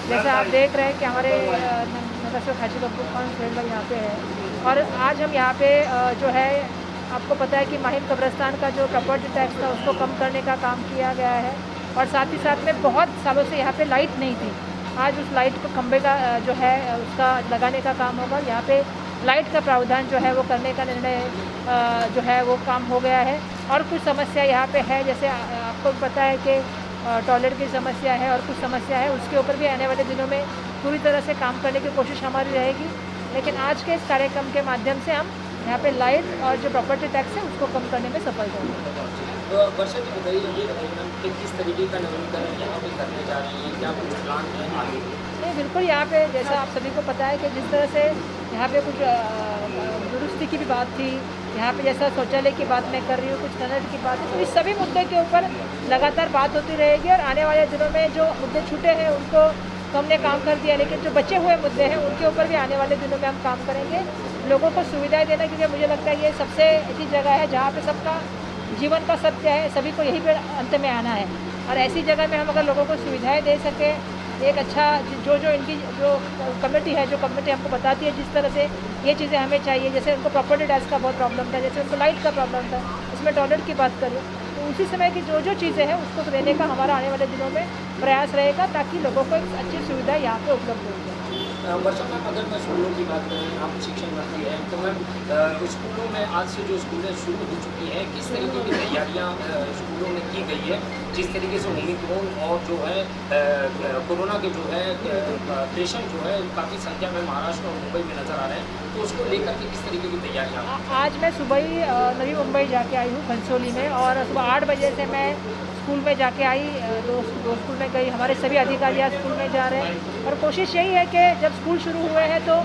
जैसे आप देख रहे हैं कि हमारे नगर हाजी कपूर खान फील्ड यहाँ पे है और आज हम यहाँ पे जो है आपको पता है कि माहिम कब्रिस्तान का जो प्रॉपर्टी टैक्स था उसको कम करने का काम किया गया है और साथ ही साथ में बहुत सालों से यहाँ पे लाइट नहीं थी। आज उस लाइट को खंबे का जो है उसका लगाने का काम होगा। यहाँ पे लाइट का प्रावधान जो है वो करने का निर्णय जो है वो काम हो गया है। और कुछ समस्या यहाँ पे है, जैसे आपको पता है कि टॉयलेट की समस्या है और कुछ समस्या है, उसके ऊपर भी आने वाले दिनों में पूरी तरह से काम करने की कोशिश हमारी रहेगी। लेकिन आज के इस कार्यक्रम के माध्यम से हम यहाँ पे लाइट और जो प्रॉपर्टी टैक्स है उसको कम करने में सफल होंगे। तो वर्षा जी बताइए, ये कि किस तरीके का नवीनीकरण यहाँ पे करने जा रही है, क्या कुछ प्लान है आगे? नहीं, बिल्कुल यहाँ पे जैसा आप सभी को पता है कि जिस तरह से यहाँ पे कुछ दुरुस्ती की भी बात थी, यहाँ पे जैसा शौचालय की बात मैं कर रही हूँ, कुछ कन्नड़ की बात है, तो इस सभी मुद्दे के ऊपर लगातार बात होती रहेगी और आने वाले दिनों में जो मुद्दे छूटे हैं उनको तो हमने काम कर दिया, लेकिन जो बचे हुए मुद्दे हैं उनके ऊपर भी आने वाले दिनों में हम काम करेंगे, लोगों को सुविधाएं देना, क्योंकि मुझे लगता है ये सबसे ऐसी जगह है जहाँ पे सबका जीवन का सत्य है, सभी को यही पे अंत में आना है। और ऐसी जगह में हम अगर लोगों को सुविधाएं दे सकें, एक अच्छा जो इनकी जो कमेटी है, जो कमेटी हमको बताती है जिस तरह से ये चीज़ें हमें चाहिए, जैसे उनको प्रॉपर्टी टैक्स का बहुत प्रॉब्लम था, जैसे उनको लाइट का प्रॉब्लम था, उसमें टॉयलेट की बात करूँ, तो उसी समय की जो चीज़ें हैं उसको देने का हमारा आने वाले दिनों में प्रयास रहेगा ताकि लोगों को एक अच्छी सुविधा यहाँ पे उपलब्ध हो जाए। वर्षा मैम, अगर मैं स्कूलों की बात करें, आप शिक्षण मंत्री हैं, तो मैम स्कूलों में आज से जो स्कूलें शुरू हो चुकी हैं, किस तरीके की तैयारियाँ स्कूलों में की गई है? जिस तरीके से ओमिक्रॉन और जो है कोरोना के जो है पेशेंट जो है काफ़ी संख्या में महाराष्ट्र और मुंबई में नज़र आ रहे हैं, तो उसको लेकर के किस तरीके की तैयारियाँ? आज मैं सुबह ही नवी मुंबई जाके आई हूँ घनसोली में, और सुबह 8 बजे से मैं स्कूल में जाके आई, दो स्कूल में गई, हमारे सभी अधिकारी आज स्कूल में जा रहे हैं और कोशिश यही है कि जब स्कूल शुरू हुए हैं तो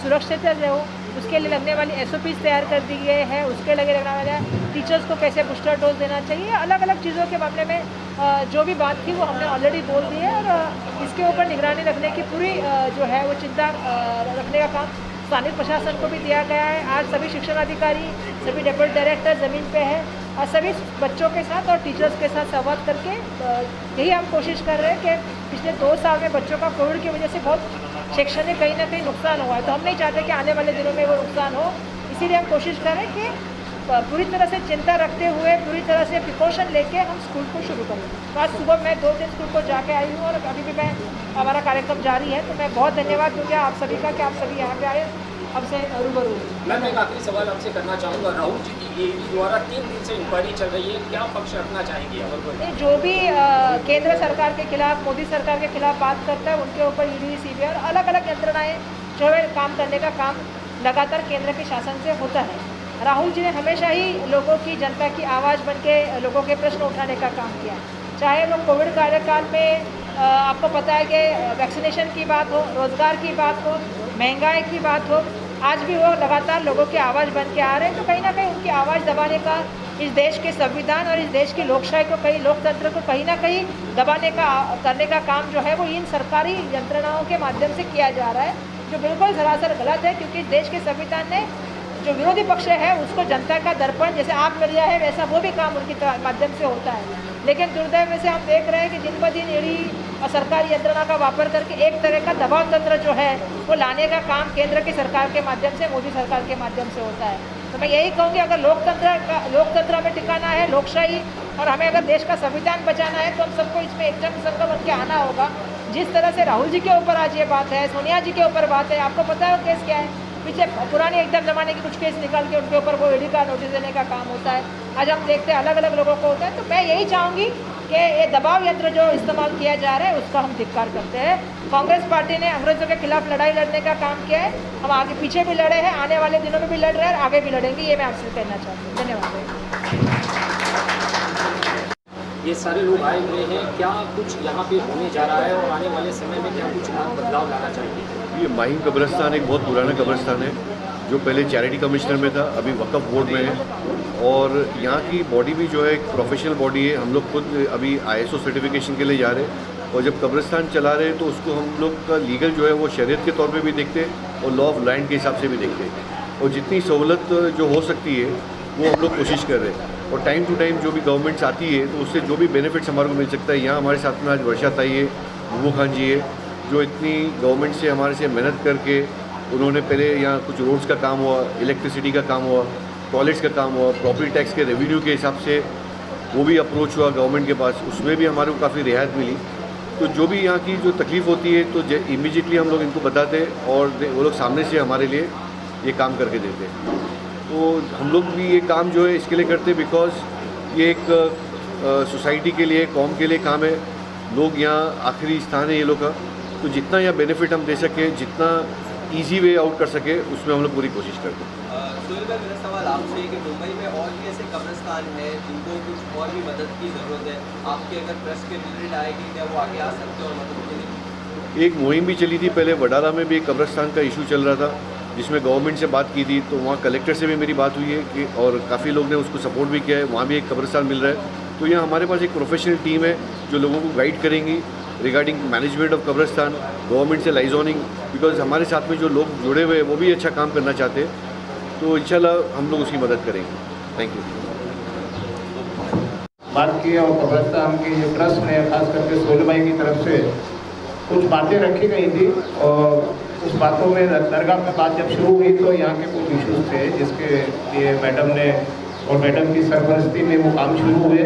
सुरक्षित रहो, उसके लिए लगने वाली SOPs तैयार कर दी गई है, उसके लगे लगने वाला टीचर्स को कैसे बूस्टर डोज देना चाहिए, अलग अलग चीज़ों के मामले में जो भी बात थी वो हमने ऑलरेडी बोल दी है और इसके ऊपर निगरानी रखने की पूरी जो है वो चिंता रखने का काम स्थानीय प्रशासन को भी दिया गया है। आज सभी शिक्षण अधिकारी, सभी डेप्यूटी डायरेक्टर ज़मीन पे है और सभी बच्चों के साथ और टीचर्स के साथ संवाद करके यही हम कोशिश कर रहे हैं कि पिछले 2 साल में बच्चों का कोविड की वजह से बहुत शैक्षणिक कहीं ना कहीं नुकसान हुआ है, तो हम नहीं चाहते कि आने वाले दिनों में वो नुकसान हो, इसीलिए हम कोशिश कर रहे हैं कि पूरी तरह से चिंता रखते हुए, पूरी तरह से प्रिकॉशन लेके हम स्कूल को शुरू करें। तो आज सुबह मैं 2 दिन स्कूल को जाके आई हूँ और अभी भी हमारा कार्यक्रम जारी है, तो मैं बहुत धन्यवाद दूँगी आप सभी का कि आप सभी यहाँ पे आए, हमसे रूबरू। मैं एक आखिरी सवाल आपसे करना चाहूँगा, राहुल जी की ED द्वारा 3 दिन से इंक्वायरी चल रही है, क्या पक्ष रखना चाहेंगे? जो भी केंद्र सरकार के खिलाफ, मोदी सरकार के खिलाफ बात करता है उनके ऊपर ED, CBI और अलग अलग यंत्रणाएँ जो है काम करने का काम लगातार केंद्र के शासन से होता है। राहुल जी ने हमेशा ही लोगों की, जनता की आवाज़ बन के लोगों के प्रश्न उठाने का काम किया, चाहे वो कोविड कार्यकाल में आपको पता है कि वैक्सीनेशन की बात हो, रोज़गार की बात हो, महंगाई की बात हो, आज भी वो लगातार लोगों की आवाज़ बन के आ रहे हैं। तो कहीं ना कहीं उनकी आवाज़ दबाने का इस देश के संविधान और इस देश की लोकशाही को, कहीं लोकतंत्र को कहीं ना कहीं दबाने का, करने का काम जो है वो इन सरकारी यंत्रणाओं के माध्यम से किया जा रहा है, जो बिल्कुल सरासर गलत है, क्योंकि देश के संविधान ने जो विरोधी पक्ष है उसको जनता का दर्पण, जैसे आप मीडिया है वैसा वो भी काम उनके माध्यम से होता है। लेकिन दुर्दैव से हम देख रहे हैं कि दिन ब दिन ED और सरकारी यंत्रणा का वापर करके एक तरह का दबाव तंत्र जो है वो लाने का काम केंद्र की सरकार के माध्यम से, मोदी सरकार के माध्यम से होता है। तो मैं यही कहूँगी, अगर लोकतंत्र हमें टिकाना है, लोकशाही, और हमें अगर देश का संविधान बचाना है, तो हम सबको इसमें एकदम संग बन के आना होगा। जिस तरह से राहुल जी के ऊपर आज ये बात है, सोनिया जी के ऊपर बात है, आपको पता है वो केस क्या है, पीछे पुराने एकदम ज़माने के कुछ केस निकाल के उनके ऊपर वो ED का नोटिस देने का काम होता है। आज हम देखते हैं अलग अलग लोगों को होता है। तो मैं यही चाहूँगी कि ये दबाव यंत्र जो इस्तेमाल किया जा रहा है उसका हम धिक्कार करते हैं। कांग्रेस पार्टी ने अंग्रेजों के खिलाफ लड़ाई लड़ने का काम किया है, हम आगे पीछे भी लड़े हैं, आने वाले दिनों में भी लड़ रहे हैं और आगे भी लड़ेंगे, ये मैं आपसे कहना चाहती हूँ। धन्यवाद। ये सारे लोग आए हुए हैं, क्या कुछ यहाँ पे होने जा रहा है और आने वाले समय में क्या कुछ बदलाव लाना चाहिए? ये माहिम कब्रिस्तान एक बहुत पुराना कब्रिस्तान है जो पहले चैरिटी कमिश्नर में था, अभी वक्फ बोर्ड में है, और यहाँ की बॉडी भी जो है एक प्रोफेशनल बॉडी है। हम लोग खुद अभी ISO सर्टिफिकेशन के लिए जा रहे हैं, और जब कब्रिस्तान चला रहे हैं तो उसको हम लोग का लीगल जो है वो शरीयत के तौर पे भी देखते हैं और लॉ ऑफ लैंड के हिसाब से भी देखते हैं, और जितनी सहूलत जो हो सकती है वो हम लोग कोशिश कर रहे हैं। और टाइम टू टाइम जो भी गवर्नमेंट्स आती है तो उससे जो भी बेनिफिट्स हमारे को मिल सकता है। यहाँ हमारे साथ में आज वर्षा ताई है, बुबू खान जी है, जो इतनी गवर्नमेंट से हमारे से मेहनत करके उन्होंने पहले यहाँ कुछ रोड्स का काम हुआ, इलेक्ट्रिसिटी का काम हुआ, टॉयलेट्स का काम हुआ, प्रॉपर्टी टैक्स के रेवेन्यू के हिसाब से वो भी अप्रोच हुआ गवर्नमेंट के पास, उसमें भी हमारे को काफ़ी रियायत मिली। तो जो भी यहाँ की जो तकलीफ़ होती है तो इमीडिएटली हम लोग इनको बताते और वो लोग सामने से हमारे लिए ये काम करके देते। तो हम लोग भी ये काम जो है इसके लिए करते बिकॉज ये एक सोसाइटी के लिए, कौम के लिए काम है। लोग यहाँ आखिरी स्थान है ये लोग का, तो जितना यहाँ बेनिफिट हम दे सके, जितना इजी वे आउट कर सके, उसमें हम लोग पूरी कोशिश करते हैं। सोहेल भाई, मेरा सवाल आपसे है कि मुंबई में और भी ऐसे कब्रिस्तान हैं जिनको कुछ और भी मदद की ज़रूरत है, आपके अगर प्रेस के रिलेटेड आएगी क्या वो आगे आ सकते हैं और मदद के लिए? एक मुहिम भी चली थी पहले, वडाला में भी एक कब्रिस्तान का इशू चल रहा था जिसमें गवर्नमेंट से बात की थी, तो वहाँ कलेक्टर से भी मेरी बात हुई है कि और काफ़ी लोग ने उसको सपोर्ट भी किया है, वहाँ भी एक कब्रिस्तान मिल रहा है। तो यहाँ हमारे पास एक प्रोफेशनल टीम है जो लोगों को गाइड करेंगी रिगार्डिंग मैनेजमेंट ऑफ कब्रिस्तान, गवर्नमेंट से लाइजोनिंग, बिकॉज हमारे साथ में जो लोग जुड़े हुए हैं वो भी अच्छा काम करना चाहते हैं, तो इंशाल्लाह हम लोग उसकी मदद करेंगे। Thank you. बात की और कब्रिस्तान की जो ट्रस्ट ने खास करके सोहेल भाई की तरफ से कुछ बातें रखी गई थी और उस बातों में दरगाह की बात जब शुरू हुई तो यहाँ के कुछ इश्यूज थे जिसके लिए मैडम ने और मैडम की सरपरस्ती में वो काम शुरू हुए।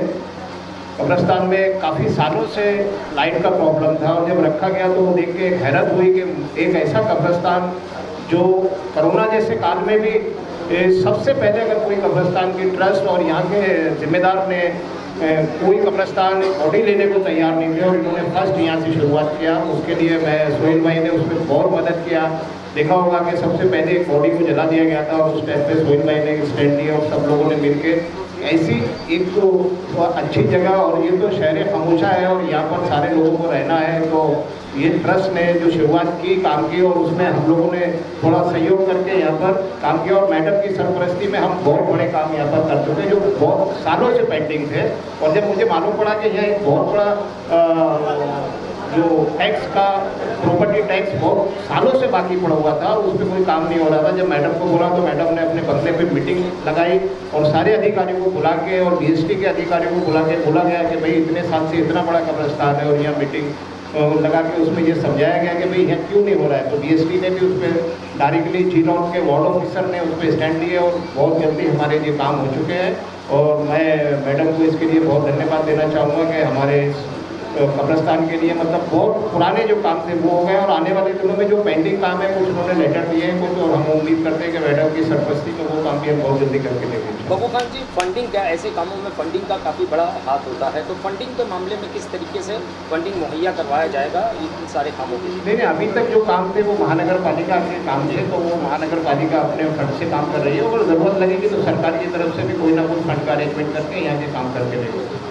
कब्रिस्तान में काफ़ी सालों से लाइट का प्रॉब्लम था और जब रखा गया तो वो देख के हैरत हुई कि एक ऐसा कब्रिस्तान जो कोरोना जैसे काल में भी सबसे पहले अगर कोई कब्रिस्तान की ट्रस्ट और यहाँ के जिम्मेदार ने कोई कब्रिस्तान बॉडी लेने को तैयार नहीं थे और इन्होंने फर्स्ट यहाँ से शुरुआत किया। उसके लिए मैं सोहेल भाई ने उसमें बहुत मदद किया। देखा होगा कि सबसे पहले एक बॉडी को जला दिया गया था और उस टाइम पे सोहेल भाई ने स्टैंड लिया और सब लोगों ने मिलकर ऐसी एक तो अच्छी जगह, और ये तो शहर खामोशा है और यहाँ पर सारे लोगों को रहना है, तो ये ट्रस्ट ने जो शुरुआत की काम की और उसमें हम लोगों ने थोड़ा सहयोग करके यहाँ पर काम किया और मैडम की सरपरस्ती में हम बहुत बड़े काम यहाँ पर कर चुके जो बहुत सालों से पेंडिंग थे। और जब मुझे मालूम पड़ा कि यहाँ एक बहुत बड़ा जो टैक्स का प्रॉपर्टी टैक्स बहुत सालों से बाकी पड़ा हुआ था और उस पर कोई काम नहीं हो रहा था, जब मैडम को बोला तो मैडम ने अपने बंगले पे मीटिंग लगाई और सारे अधिकारियों को बुला के और बीएसटी के अधिकारियों को बुला के बोला गया कि भाई इतने साल से इतना बड़ा कब्रिस्तान है और यहाँ मीटिंग लगा के उसमें ये समझाया गया कि भाई यहाँ क्यों नहीं हो रहा है। तो बीएसटी ने भी उस पर डायरेक्टली जी-नॉट के वार्ड ऑफिसर ने उस पर स्टैंड लिए और बहुत जल्दी हमारे ये काम हो चुके हैं और मैं मैडम को इसके लिए बहुत धन्यवाद देना चाहूँगा कि हमारे कब्रिस्तान के लिए मतलब बहुत पुराने जो काम थे वो हो गए और आने वाले दिनों में जो पेंडिंग काम है कुछ उन्होंने लेटर दिए हैं कुछ, और हम उम्मीद करते हैं कि मैडम की सरपरस्ती में वो काम भी हम बहुत जल्दी करके देंगे। बब्बू खान जी, फंडिंग क्या, ऐसे कामों में फंडिंग का काफ़ी बड़ा हाथ होता है, तो फंडिंग के मामले में किस तरीके से फंडिंग मुहैया करवाया जाएगा इन सारे कामों के लिए? नहीं, अभी तक जो काम थे वो महानगर पालिका के काम थे, तो वो महानगर पालिका अपने फंड से काम कर रही है और ज़रूरत लगेगी तो सरकार की तरफ से भी कोई ना कोई फंड का अरेंजमेंट करके यहाँ के काम करके देंगे।